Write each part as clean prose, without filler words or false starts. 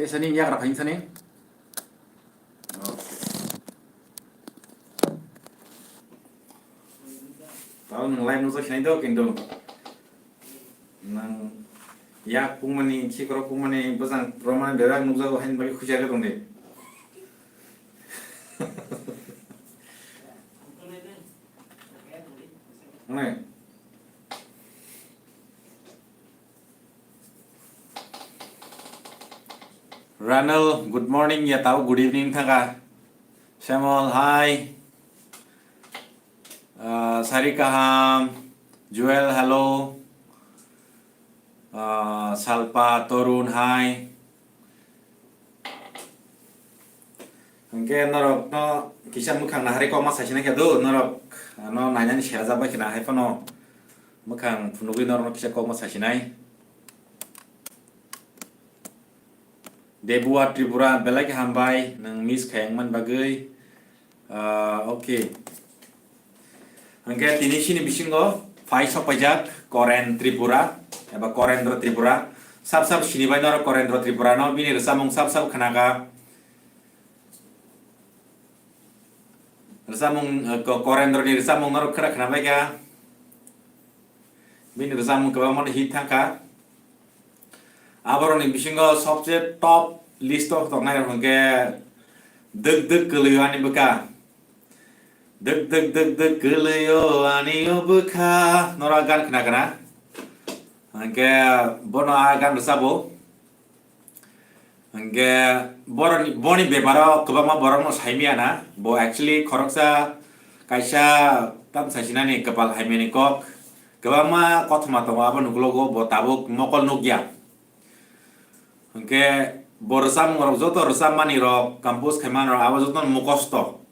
Sani ya kara pahin sani. Tahu nang live nusa sini do kintu. Nang ya kumani kikro kumani besang roman bebak nusa ko hain bagi khusyar ke dongde. Mana? Ranel, good morning ya tahu good evening thanga. Samuel, hi. Sarika, Joel, hello. Salpa, Torun, hi. Oke, norok no kisah mukang nahari kau mas asina kado norok no nanya ni share zaba kina hai pano mukang punugi norok kisah kau mas asinai. Debuat Tripura belai hambai nang miss kayang man bagai. Oke. Oke, tini sini bisingo fai sopajak Koren Tripura, eba Koren dro Tripura. Sab sini bai norok Koren dro Tripura no bini resamung sab kanaga. Resamung Koren dro ni resamung norok kena kenapa ya? Bini resamung kebamon hit thangka. Abaron ni bisingo subject top list of tongnai hongke deg keliu ani beka deg keliu ani beka noragan kena hongke bono agan besabo hongke boni bebaro kebama borong no saimiana bo actually koroksa kaisa tam sasinani kepal haimeni kok kebama kothma to abo nuglogo bo tabuk mokol nugya. Oke, borsam ngorok joto resam mani rok kampus keman rok awas joto mukosto.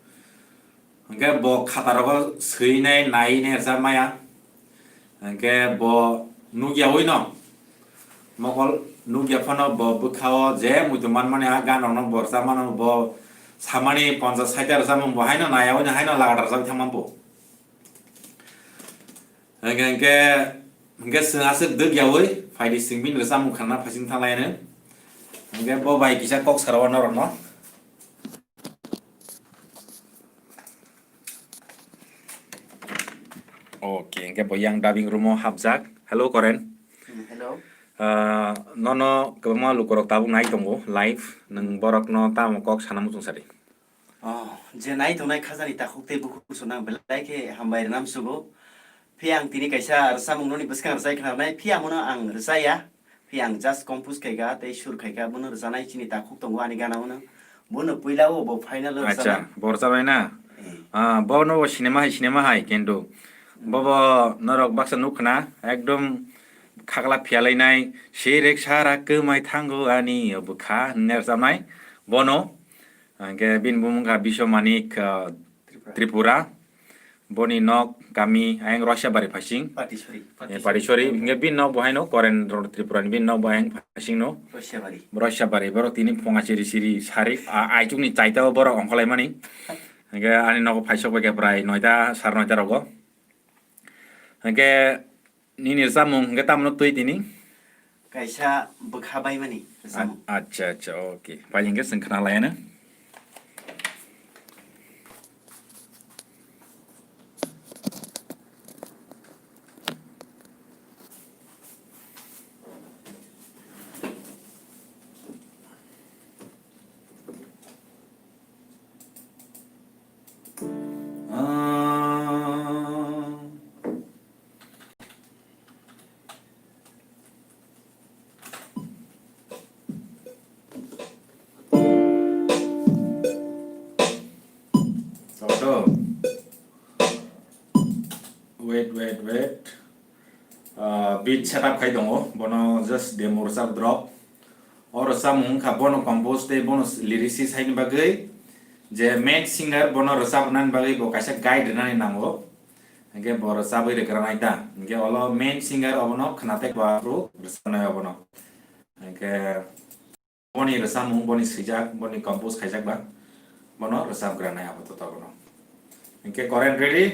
Oke, bo kata rok sui nai resam maya. Oke, bo nugia wino. Mokol nugia pano bo bukao je mutuman mani agan rok borsam mano bo samani ponsa saita resam bo haino naya wino haino lagar resam thamam bo. Oke, sengasik deg yawi, faidi singbin resam karena pasing thalayane. Oke, bo baik kisah kok sarawan orang no. Oke, bo yang dubbing rumo habzak. Hello Koren. Hello. Nono kebama lu korok tabu nai tongo live nang borok no tamu kok sanamu sari. Je nai tongnai khazani takhukte buku sunang belai ke hambai nam sugo. Piang tini kaisa resamung noni beskang resai khnarnai piang mono ang resaya. Piang just compose kaiga tei sur kaiga bono rezanai chini takhuk tongo ani gana mono bono puilao bo final Acha, borsa baina. Bo no cinema hai kendo. Bobo norok baksa nukna ekdom khagla phialainai sherek sara kemai thango ani obukha nersamai bono ke bin bumungka bisomanik Tripura boni nok kami ayang Russia bari phasing Patisori nge bin no bohai no Koren dro Tripura bin no bohai phasing no Russia bari boro tini ponga siri sari aichuk ni chaita boro ongkolai mani nge ani no phaisok bage prai noita sar noita rogo nge ni nirsamung nge tamno tui tini kaisa bukhabai mani acha oke paling nge sengkana layana wait beat setup kai dongo bono just demo resap drop or samung kha bono compose te bono lyricist hain bagai je main singer bono resap nan bagai bo kaisa guide nani nango nge bo resap ire karana ita nge olo main singer obono khnate ba pro resana obono nge boni resamung boni sijak boni compose khaijak ba bono resap karana apato to bono nge Koren ready.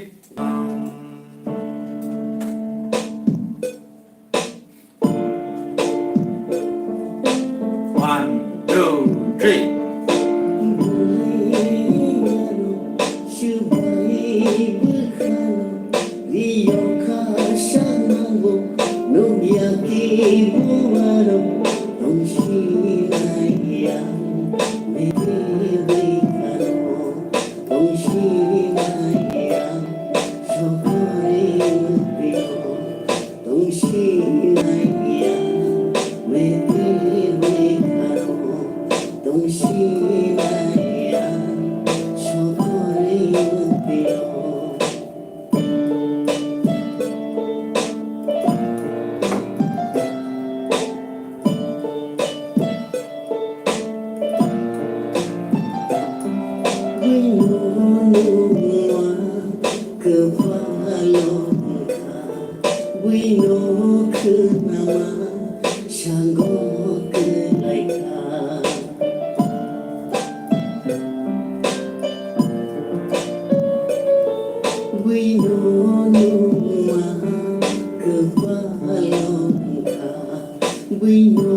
One, two. 동시나야 서거리 웃비고 동시나야 매들이 가로 동시나야 서거리 웃비고 그 화로가 위로 그나마 샹고 그라이카 위로 누마 그 화로가 위로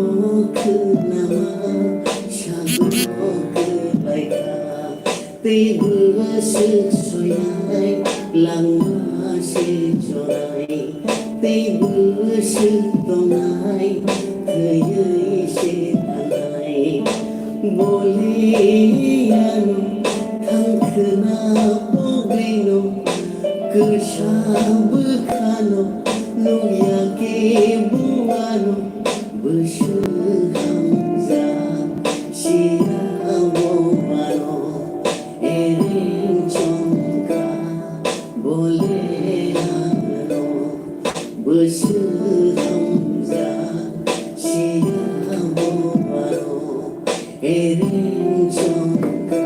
그나마 샹고 그라이카 Tây vừa sức soi ai làng hoa sẽ cho ai Tây vừa sức tông ai thời ơi sẽ thằng ai vô lý ăn thằng khờ na ô bino cứ xa bước khano lu ya ke buano bơ sư ham ra sia vô mano Erin chongka boleh ano bersu hamza siapa ano Erin chongka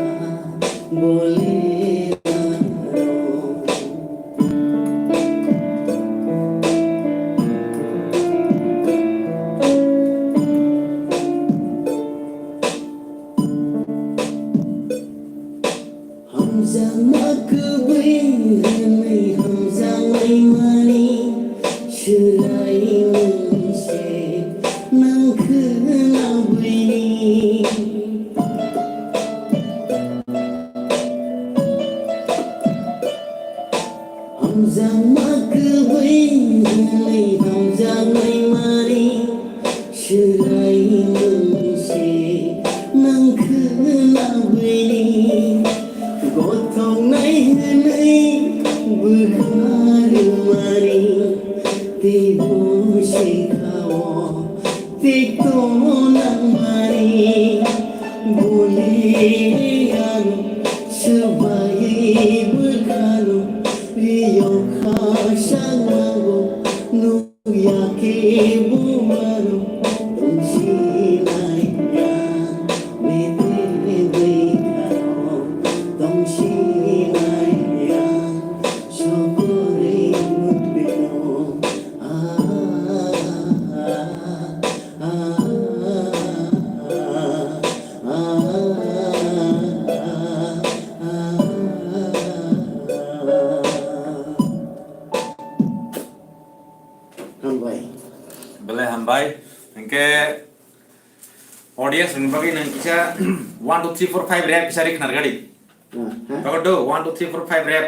boleh ano Hamza makbin hai Hamza mai mani Shurai munse nang khna bini Hamza makbin hai Hamza mai mani Shurai munse nang khna bini Gotong naik berkari-mari Tibu sikawo Tikto nang mari Boleh anu Sebaik berkanu Rio kasang mago Nuyake bumaru Tunsinaya Mete 동시나야 서거리 웃비고 Hambai Boleh hambai engke audience bagi nang kisah 1 2 3 4 5 rap bisa rik nargadi Pagado 1 2 3 4 5 rap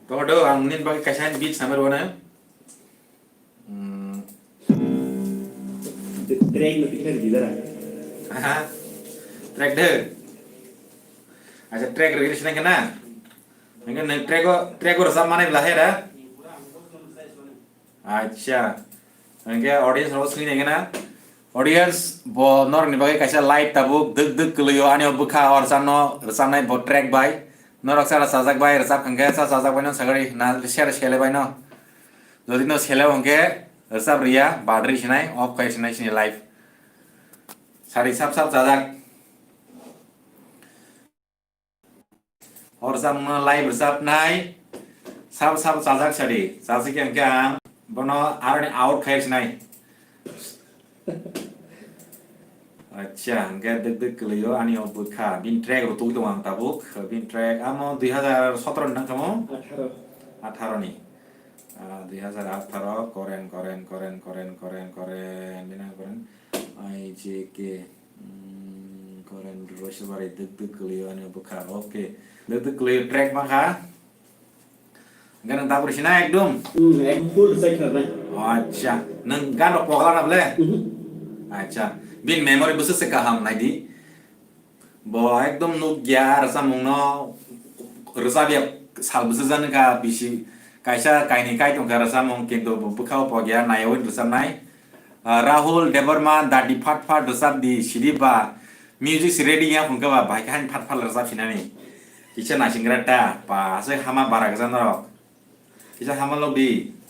Pagado ang nin bagi kasahan beat samar wana Track में picture जिधर है track deh aja track release nang kena engke nang track ko resam mana belah ya acha engke audience ro screen engena audience bo nor ni bagi kaisa live tabuk deg deg keliyo ani obukha or sano resamnai bo track bai norok sara sajak bai resap khangge sa sajak bai no sagari na share shele bai no jodi no shele ongke resap ria badri sinai off kai sinai sini live sari sap sap sajak or samno live resap nai sap sap sajak sari sajak yang kang bono arani out kai sinai Acha, enggak deg-deg keliyo ani obukha bin track rutu itu ang tabuk bin track amo 2017 nang kamu 18 nih 2018 Koren bina Koren IJK Koren terus bari deg-deg keliyo ani obukha oke deg-deg keliyo track maka enggak nang tabur sini ekdum ek full cycle nih acha nang gan pokla na ble acha bin memory busu se kaham nai di bo ekdom nuk gya rasa mungno rosabiak salbuse janka bisi kaisa kaini kai tongka rosamung kintu bukhao pogya nayawin rosamnai Rahul Devarman dadi phat phat rosab di sidiba music ready ya phungka ba bhaikan phat phat rosab sinani kicha nasingrata pa ase hama barak janaro kicha hama lobdi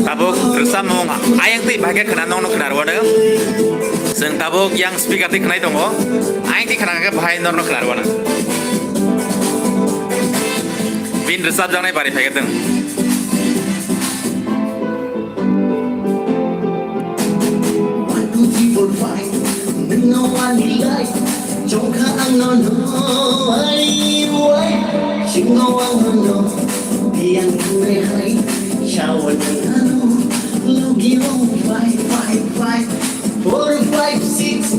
tabuk tersamung ayang ti bahagia kena nong nong kena ruana seng tabuk yang speaker ti kena itu ayang ti kena ke bahaya nong nong kena ruana bin resab jangan bari bahagia teng Shower Logi on 5, 4, 5, 6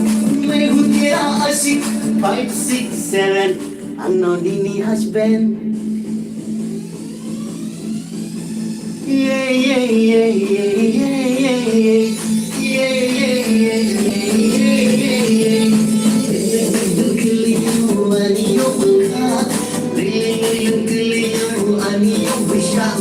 May hutia asik 5, 6, 7 Ang nonini husband Yeah, yeah, yeah, yeah, yeah, yeah, yeah Yeah, yeah, yeah, yeah, yeah, yeah Keliyo aniyo baka Keliyo aniyo besar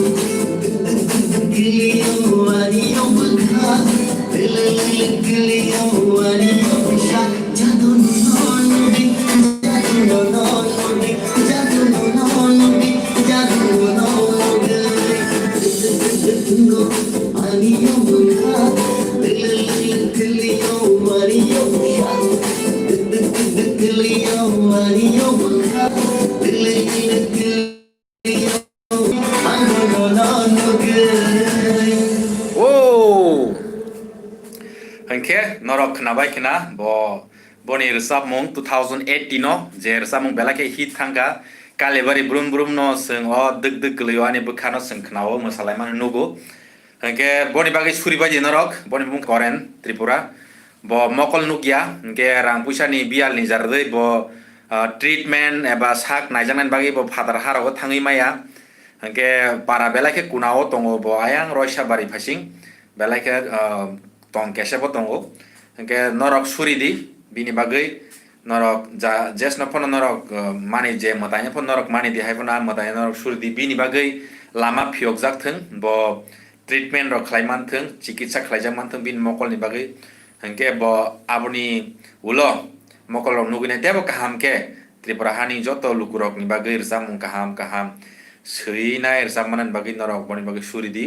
Hengke norok kenabai kena boni resab mong 2018 no je resab mong bela ke hit thangka kalebari brum brum no seng deg deg geliyo ani bekhano seng kenawo masalai man nugo hengke boni bagi suri baji norok boni mong Koren Tripura bo mokol nugya hengke rang puisa ni bial ni jardei bo treatment eba sak naijangan bagi bo father haro thangi maya hengke para bela ke kunao tongo bo ayang roisha bari phasing bela ke tong kese bo tongo hengke norok suri di bini bagai norok jes no pon norok mani je matanya pon norok mani di hai pon matanya norok suri di bini bagai lama phiok jak theng bo treatment rok khlaiman theng chikitsa khlaijak man theng bin mokol ni bagai hengke bo aboni ulo mokol nugine tebo kaham ke Tripura hani joto lukurok ni bagi irsamung kaham seinai irsamanan bagi norok boni bagi suridi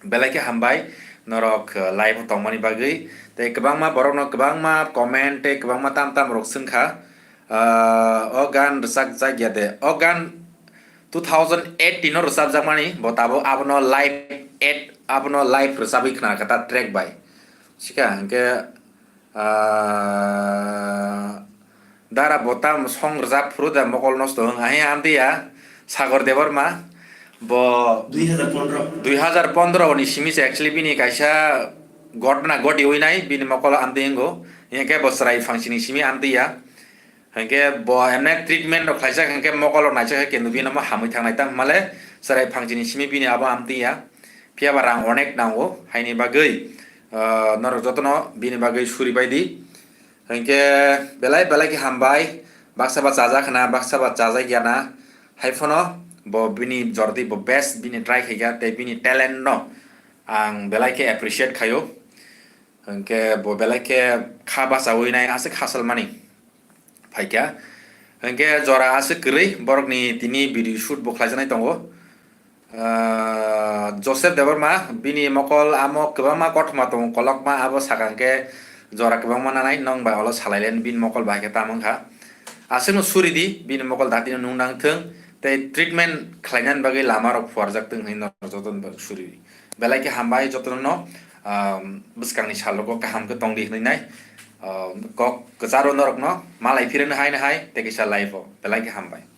belai ke hambai norok live tongmani bagi te kebangma borok no kebangma comment te kebangma tam rok sengkha ogan resak jagya de ogan 2018 no resab jamani botabo abno live 8 abno live resabi khna kata track by sika hengke dara botam song resab fruda mokol nosto ahi amdia sagor debar ma bo 2015 ni simis actually bini kaisa ঘটনা ঘটি হই নাই bini mokol amdi ngo yeke bosrai function simi amdia hengke bo enek treatment no khaisa hengke mokol naisa ke nubi nama hamui thangnai tam male sarai function simi bini abo amdia pia barang onek nango haini bagai nor jotono bini bagai suri baidi hengke belai ke hambai baksa ba jaja khana baksa ba jaja gyana haifono bo bini jordi bo best bini try khaiga te bini talent no ang belai ke appreciate khayo hengke bo belai ke khaba sawi nai ase khasal mani phaikya hengke jora ase krei borok ni tini video shoot bo khlaijanai tongo Joseph Deborma bini mokol amo kebama kothma tong kolokma abo sakangke jora kebama nanai nong ba olo salailen bin mokol ba ke tamangkha aseno suridi bin mokol dati nungdang theng te treatment khlainan bagai lama rok forjak teng hin joton ba suridi belai ke hambai joton no buskangni salogo kaham ke tongdi nai kok kesaro norok no malai firen hai te kisa live belai ke hambai